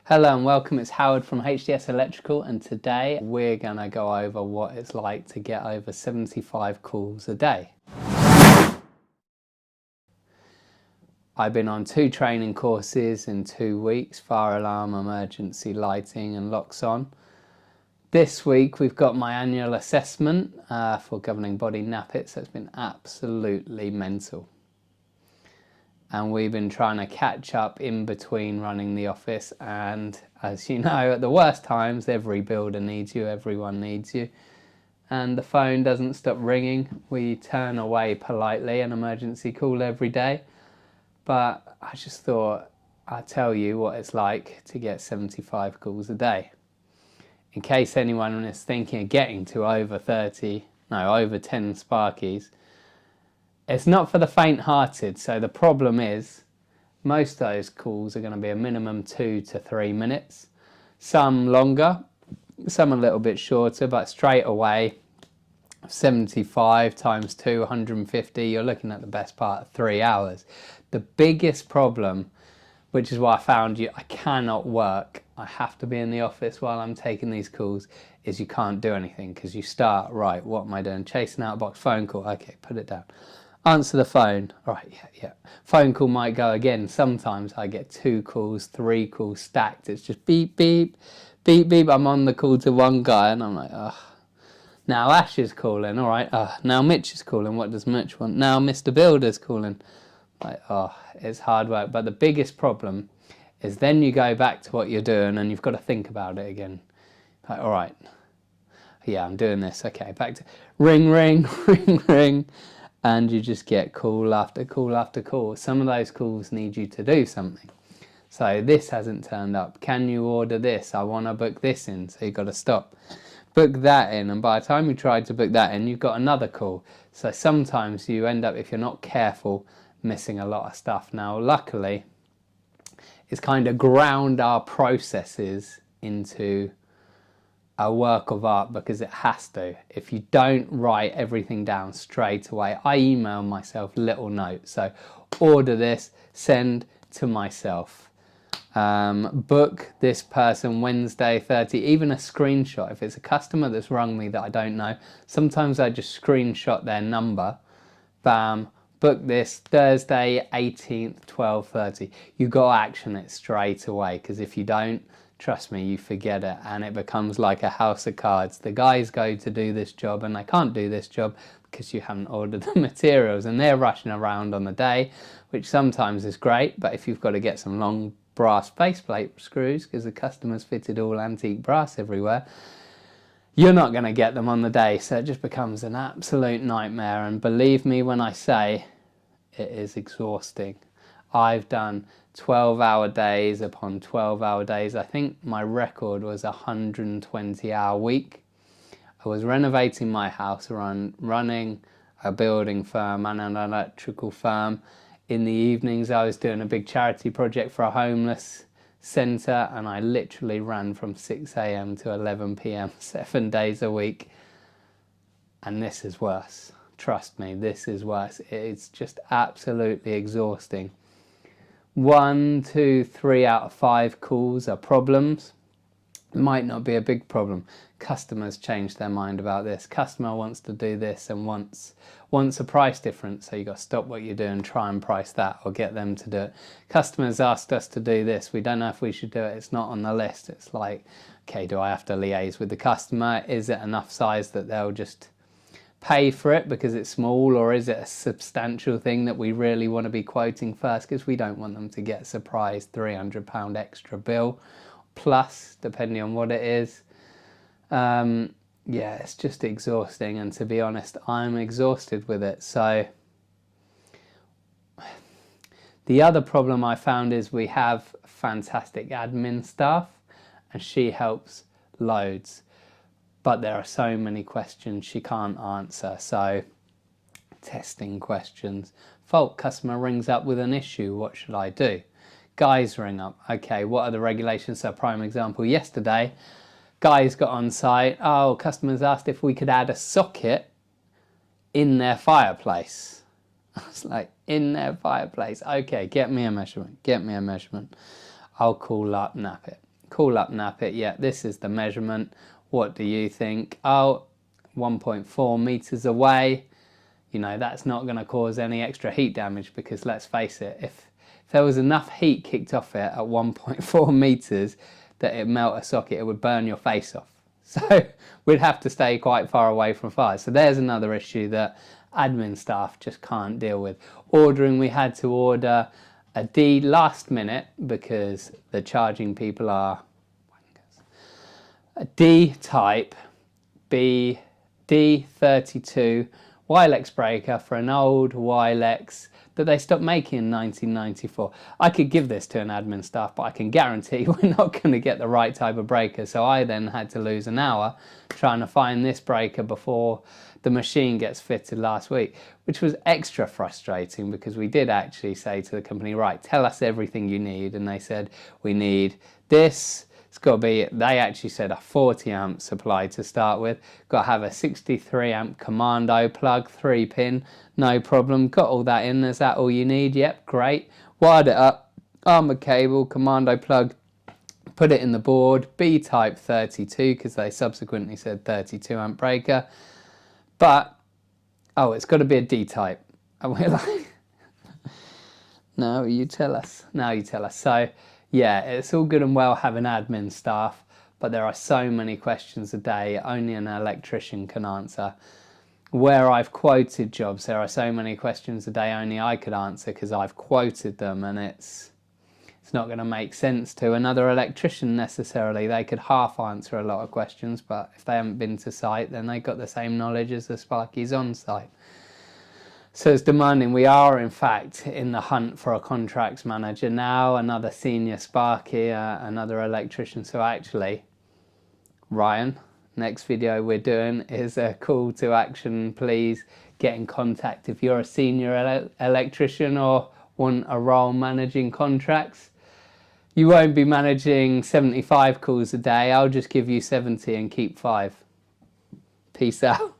Hello and welcome, it's Howard from HDS Electrical, and today we're going to go over what it's like to get over 75 calls a day. I've been on 2 training courses in 2 weeks, fire alarm, emergency lighting and locks on. This week we've got my annual assessment for governing body NAPIT, so it's been absolutely mental. And we've been trying to catch up in between running the office, and as you know, at the worst times every builder needs you, everyone needs you, and the phone doesn't stop ringing. We turn away politely an emergency call every day, but I just thought I'd tell you what it's like to get 75 calls a day. In case anyone is thinking of getting to over 10 Sparkies, it's not for the faint-hearted. So the problem is most of those calls are going to be a minimum 2 to 3 minutes, some longer, some a little bit shorter, but straight away 75 times 2, 150, you're looking at the best part of 3 hours. The biggest problem, which is why I found you, I cannot work, I have to be in the office while I'm taking these calls, is you can't do anything, because you start, right, what am I doing? Chasing out a box, phone call, okay, put it down. Answer the phone, right, yeah. Phone call might go again. Sometimes I get 2 calls, 3 calls stacked. It's just beep, beep, beep, beep. I'm on the call to one guy and I'm like, oh. Now Ash is calling, all right. Now Mitch is calling. What does Mitch want? Now Mr. Builder's calling. Like, oh, it's hard work. But the biggest problem is then you go back to what you're doing and you've got to think about it again. Like, all right, yeah, I'm doing this. Okay, back to ring, ring, ring, ring. And you just get call after call after call. Some of those calls need you to do something. So this hasn't turned up. Can you order this? I want to book this in. So you've got to stop. Book that in. And by the time you try to book that in, you've got another call. So sometimes you end up, if you're not careful, missing a lot of stuff. Now, luckily, it's kind of ground our processes into a work of art, because it has to. If you don't write everything down straight away, I email myself little notes. So order this, send to myself. Book this person Wednesday 30, even a screenshot. If it's a customer that's rung me that I don't know, sometimes I just screenshot their number. Bam, book this Thursday 18th, 12:30. You got to action it straight away, because if you don't, trust me, you forget it and it becomes like a house of cards. The guys go to do this job and they can't do this job because you haven't ordered the materials, and they're rushing around on the day, which sometimes is great, but if you've got to get some long brass faceplate screws because the customer's fitted all antique brass everywhere, you're not going to get them on the day. So it just becomes an absolute nightmare, and believe me when I say it is exhausting. I've done 12-hour days upon 12-hour days. I think my record was a 120-hour week. I was renovating my house, running a building firm and an electrical firm. In the evenings I was doing a big charity project for a homeless centre, and I literally ran from 6 AM to 11 PM 7 days a week. And this is worse. Trust me, this is worse. It's just absolutely exhausting. 1, 2, 3 out of 5 calls are problems. It might not be a big problem. Customers change their mind about this. Customer wants to do this and wants a price difference, so you got to stop what you're doing, try and price that or get them to do it. Customers asked us to do this. We don't know if we should do it. It's not on the list. It's like, okay, do I have to liaise with the customer? Is it enough size that they'll just pay for it because it's small, or is it a substantial thing that we really want to be quoting first, because we don't want them to get a surprise £300 extra bill plus, depending on what it is. Yeah, it's just exhausting, and to be honest, I'm exhausted with it. So the other problem I found is we have fantastic admin staff and she helps loads, but there are so many questions she can't answer. So testing questions. Fault, customer rings up with an issue, what should I do? Guys ring up, okay, what are the regulations? So prime example, yesterday, guys got on site, oh, customers asked if we could add a socket in their fireplace. I was like, in their fireplace, okay, get me a measurement, I'll call up NAPIT. call up Nappet, yeah, this is the measurement, what do you think? Oh, 1.4 meters away, you know, that's not going to cause any extra heat damage, because let's face it, if there was enough heat kicked off it at 1.4 meters that it melt a socket, it would burn your face off. So we'd have to stay quite far away from fire. So there's another issue that admin staff just can't deal with. Ordering, we had to order a D last minute because the charging people are wankers. A D type B D32 Wilex breaker for an old Wilex that they stopped making in 1994. I could give this to an admin staff, but I can guarantee we're not going to get the right type of breaker. So I then had to lose an hour trying to find this breaker before the machine gets fitted last week, which was extra frustrating because we did actually say to the company, right, tell us everything you need. And they said, we need this. It's got to be, they actually said a 40 amp supply to start with. Got to have a 63 amp commando plug, 3-pin, no problem. Got all that in. Is that all you need? Yep, great. Wired it up, armoured cable, commando plug, put it in the board, B-type 32, because they subsequently said 32 amp breaker. But, oh, it's got to be a D-type. And we're like, no, you tell us. Now you tell us. So, yeah, it's all good and well having admin staff, but there are so many questions a day only an electrician can answer. Where I've quoted jobs, there are so many questions a day only I could answer because I've quoted them, and it's not going to make sense to another electrician necessarily. They could half answer a lot of questions, but if they haven't been to site, then they've got the same knowledge as the Sparkies on site. So it's demanding. We are, in fact, in the hunt for a contracts manager now, another senior Sparky, another electrician. So actually, Ryan, next video we're doing is a call to action. Please get in contact if you're a senior electrician or want a role managing contracts. You won't be managing 75 calls a day. I'll just give you 70 and keep 5. Peace out.